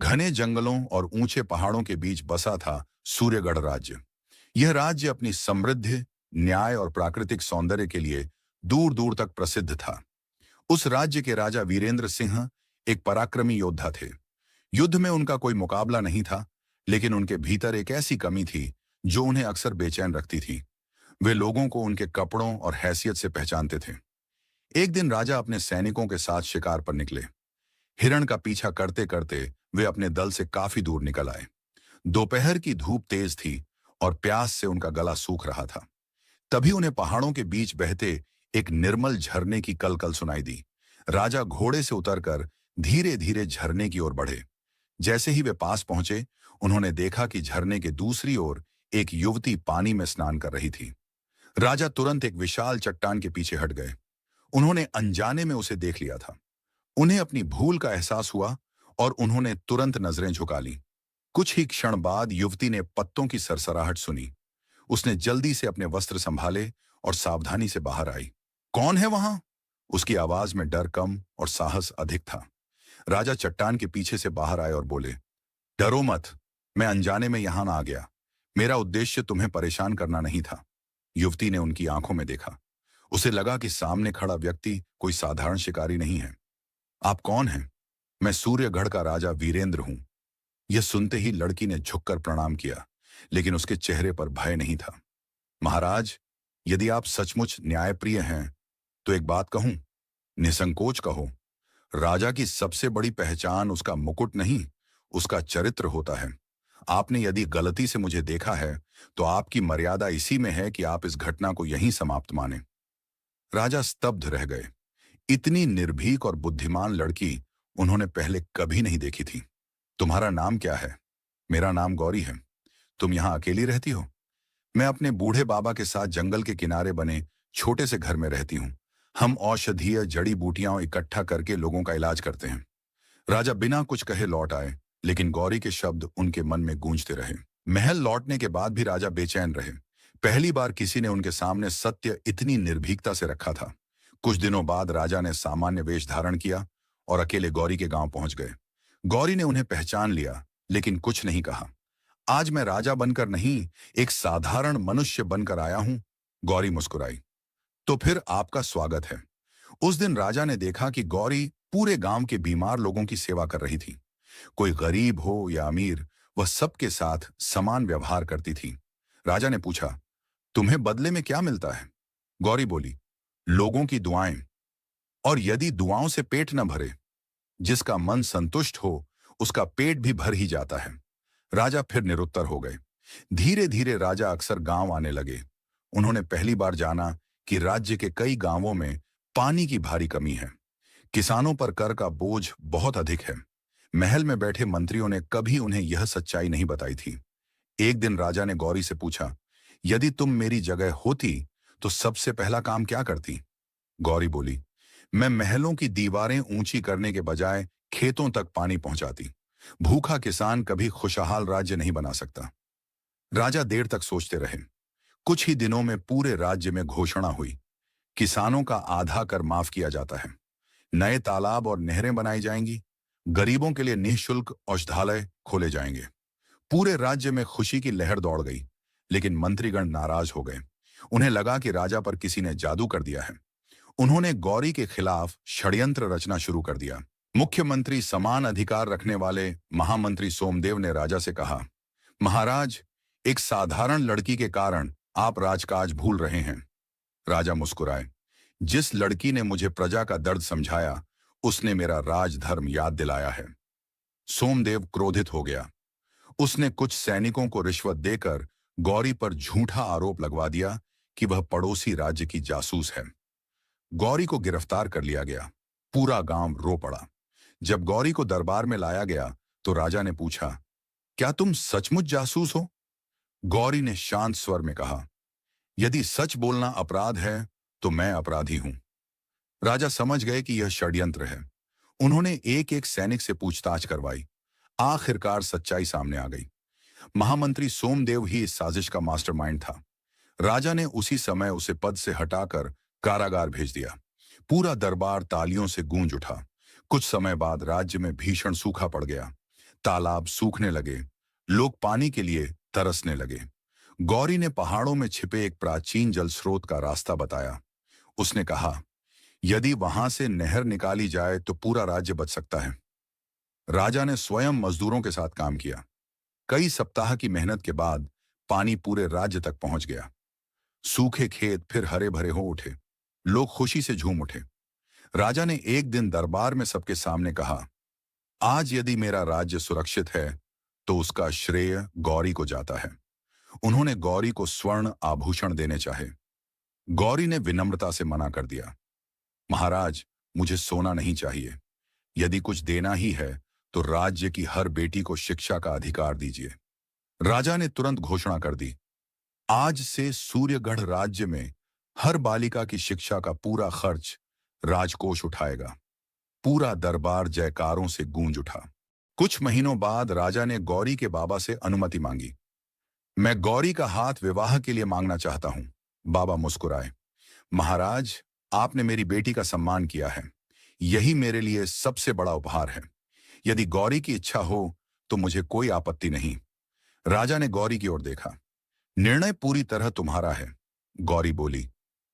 घने जंगलों और ऊंचे पहाड़ों के बीच बसा था सूर्यगढ़ राज्य। यह राज्य अपनी समृद्धि, न्याय और प्राकृतिक सौंदर्य के लिए दूर दूर तक प्रसिद्ध था। उस राज्य के राजा वीरेंद्र सिंह एक पराक्रमी योद्धा थे। युद्ध में उनका कोई मुकाबला नहीं था, लेकिन उनके भीतर एक ऐसी कमी थी जो उन्हें अक्सर बेचैन रखती थी। वे लोगों को उनके कपड़ों और हैसियत से पहचानते थे। एक दिन राजा अपने सैनिकों के साथ शिकार पर निकले। हिरण का पीछा करते करते वे अपने दल से काफी दूर निकल आए। दोपहर की धूप तेज थी और प्यास से उनका गला सूख रहा था। तभी उन्हें पहाड़ों के बीच बहते एक निर्मल झरने की कलकल सुनाई दी। राजा घोड़े से उतरकर धीरे धीरे झरने की ओर बढ़े। जैसे ही वे पास पहुंचे, उन्होंने देखा कि झरने के दूसरी ओर एक युवती पानी में स्नान कर रही थी। राजा तुरंत एक विशाल चट्टान के पीछे हट गए। उन्होंने अनजाने में उसे देख लिया था। उन्हें अपनी भूल का एहसास हुआ और उन्होंने तुरंत नजरें झुका लीं। कुछ ही क्षण बाद युवती ने पत्तों की सरसराहट सुनी। उसने जल्दी से अपने वस्त्र संभाले और सावधानी से बाहर आई। कौन है वहां? उसकी आवाज में डर कम और साहस अधिक था। राजा चट्टान के पीछे से बाहर आए और बोले, डरो मत, मैं अनजाने में यहां आ गया। मेरा उद्देश्य तुम्हें परेशान करना नहीं था। युवती ने उनकी आंखों में देखा। उसे लगा कि सामने खड़ा व्यक्ति कोई साधारण शिकारी नहीं है। आप कौन हैं? मैं सूर्यगढ़ का राजा वीरेंद्र हूं। यह सुनते ही लड़की ने झुककर प्रणाम किया, लेकिन उसके चेहरे पर भय नहीं था। महाराज, यदि आप सचमुच न्यायप्रिय हैं तो एक बात कहूं, निसंकोच कहो। राजा की सबसे बड़ी पहचान उसका मुकुट नहीं, उसका चरित्र होता है। आपने यदि गलती से मुझे देखा है तो आपकी मर्यादा इसी में है कि आप इस घटना को यहीं समाप्त माने। राजा स्तब्ध रह गए। इतनी निर्भीक और बुद्धिमान लड़की उन्होंने पहले कभी नहीं देखी थी। तुम्हारा नाम क्या है? मेरा नाम गौरी है। तुम यहाँ अकेली रहती हो? मैं अपने बूढ़े बाबा के साथ जंगल के किनारे बने छोटे से घर में रहती हूँ। हम औषधीय जड़ी बूटियां इकट्ठा करके लोगों का इलाज करते हैं। राजा बिना कुछ कहे लौट आए, लेकिन गौरी के शब्द उनके मन में गूंजते रहे। महल लौटने के बाद भी राजा बेचैन रहे। पहली बार किसी ने उनके सामने सत्य इतनी निर्भीकता से रखा था। कुछ दिनों बाद राजा ने सामान्य वेश धारण किया और अकेले गौरी के गांव पहुंच गए। गौरी ने उन्हें पहचान लिया, लेकिन कुछ नहीं कहा। आज मैं राजा बनकर नहीं, एक साधारण मनुष्य बनकर आया हूं। गौरी मुस्कुराई। तो फिर आपका स्वागत है। उस दिन राजा ने देखा कि गौरी पूरे गांव के बीमार लोगों की सेवा कर रही थी। कोई गरीब हो या अमीर, वह सबके साथ समान व्यवहार करती थी। राजा ने पूछा, तुम्हें बदले में क्या मिलता है? गौरी बोली, लोगों की दुआएं। और यदि दुआओं से पेट न भरे, जिसका मन संतुष्ट हो उसका पेट भी भर ही जाता है। राजा फिर निरुत्तर हो गए। धीरे धीरे राजा अक्सर गांव आने लगे। उन्होंने पहली बार जाना कि राज्य के कई गांवों में पानी की भारी कमी है। किसानों पर कर का बोझ बहुत अधिक है। महल में बैठे मंत्रियों ने कभी उन्हें यह सच्चाई नहीं बताई थी। एक दिन राजा ने गौरी से पूछा, यदि तुम मेरी जगह होती तो सबसे पहला काम क्या करती? गौरी बोली, मैं महलों की दीवारें ऊंची करने के बजाय खेतों तक पानी पहुंचाती। भूखा किसान कभी खुशहाल राज्य नहीं बना सकता। राजा देर तक सोचते रहे। कुछ ही दिनों में पूरे राज्य में घोषणा हुई, किसानों का आधा कर माफ किया जाता है। नए तालाब और नहरें बनाई जाएंगी। गरीबों के लिए निःशुल्क औषधालय खोले जाएंगे। पूरे राज्य में खुशी की लहर दौड़ गई, लेकिन मंत्रीगण नाराज हो गए। उन्हें लगा कि राजा पर किसी ने जादू कर दिया है। उन्होंने गौरी के खिलाफ षड्यंत्र रचना शुरू कर दिया। मुख्यमंत्री समान अधिकार रखने वाले महामंत्री सोमदेव ने राजा से कहा, महाराज, एक साधारण लड़की के कारण आप राजकाज भूल रहे हैं। राजा मुस्कुराए। जिस लड़की ने मुझे प्रजा का दर्द समझाया, उसने मेरा राजधर्म याद दिलाया है। सोमदेव क्रोधित हो गया। उसने कुछ सैनिकों को रिश्वत देकर गौरी पर झूठा आरोप लगवा दिया कि वह पड़ोसी राज्य की जासूस है। गौरी को गिरफ्तार कर लिया गया। पूरा गांव रो पड़ा। जब गौरी को दरबार में लाया गया तो राजा ने पूछा, क्या तुम सचमुच जासूस हो? गौरी ने शांत स्वर में कहा, यदि सच बोलना अपराध है तो मैं अपराधी हूं। राजा समझ गए कि यह षड्यंत्र है। उन्होंने एक एक सैनिक से पूछताछ करवाई। आखिरकार सच्चाई सामने आ गई। महामंत्री सोमदेव ही इस साजिश का मास्टरमाइंड था। राजा ने उसी समय उसे पद से हटाकर कारागार भेज दिया। पूरा दरबार तालियों से गूंज उठा। कुछ समय बाद राज्य में भीषण सूखा पड़ गया। तालाब सूखने लगे, लोग पानी के लिए तरसने लगे। गौरी ने पहाड़ों में छिपे एक प्राचीन जल स्रोत का रास्ता बताया। उसने कहा, यदि वहां से नहर निकाली जाए तो पूरा राज्य बच सकता है। राजा ने स्वयं मजदूरों के साथ काम किया। कई सप्ताह की मेहनत के बाद पानी पूरे राज्य तक पहुंच गया। सूखे खेत फिर हरे भरे हो उठे। लोग खुशी से झूम उठे। राजा ने एक दिन दरबार में सबके सामने कहा, आज यदि मेरा राज्य सुरक्षित है तो उसका श्रेय गौरी को जाता है। उन्होंने गौरी को स्वर्ण आभूषण देने चाहे। गौरी ने विनम्रता से मना कर दिया, महाराज, मुझे सोना नहीं चाहिए। यदि कुछ देना ही है तो राज्य की हर बेटी को शिक्षा का अधिकार दीजिए। राजा ने तुरंत घोषणा कर दी, आज से सूर्यगढ़ राज्य में हर बालिका की शिक्षा का पूरा खर्च राजकोष उठाएगा। पूरा दरबार जयकारों से गूंज उठा। कुछ महीनों बाद राजा ने गौरी के बाबा से अनुमति मांगी। मैं गौरी का हाथ विवाह के लिए मांगना चाहता हूं। बाबा मुस्कुराए, महाराज, आपने मेरी बेटी का सम्मान किया है। यही मेरे लिए सबसे बड़ा उपहार है। यदि गौरी की इच्छा हो तो मुझे कोई आपत्ति नहीं। राजा ने गौरी की ओर देखा। निर्णय पूरी तरह तुम्हारा है। गौरी बोली,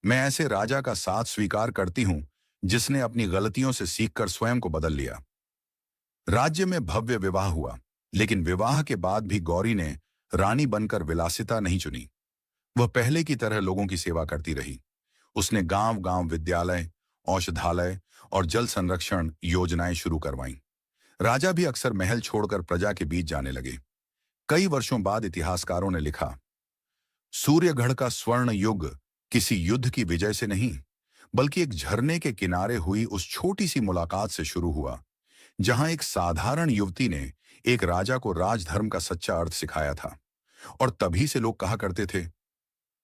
मैं ऐसे राजा का साथ स्वीकार करती हूं जिसने अपनी गलतियों से सीखकर स्वयं को बदल लिया। राज्य में भव्य विवाह हुआ, लेकिन विवाह के बाद भी गौरी ने रानी बनकर विलासिता नहीं चुनी। वह पहले की तरह लोगों की सेवा करती रही। उसने गांव-गांव विद्यालय, औषधालय और जल संरक्षण योजनाएं शुरू करवाईं। राजा भी अक्सर महल छोड़कर प्रजा के बीच जाने लगे। कई वर्षों बाद इतिहासकारों ने लिखा, सूर्यगढ़ का स्वर्ण युग किसी युद्ध की विजय से नहीं, बल्कि एक झरने के किनारे हुई उस छोटी सी मुलाकात से शुरू हुआ, जहां एक साधारण युवती ने एक राजा को राजधर्म का सच्चा अर्थ सिखाया था। और तभी से लोग कहा करते थे,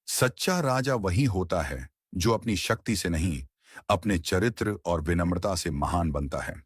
सच्चा राजा वही होता है जो अपनी शक्ति से नहीं, अपने चरित्र और विनम्रता से महान बनता है।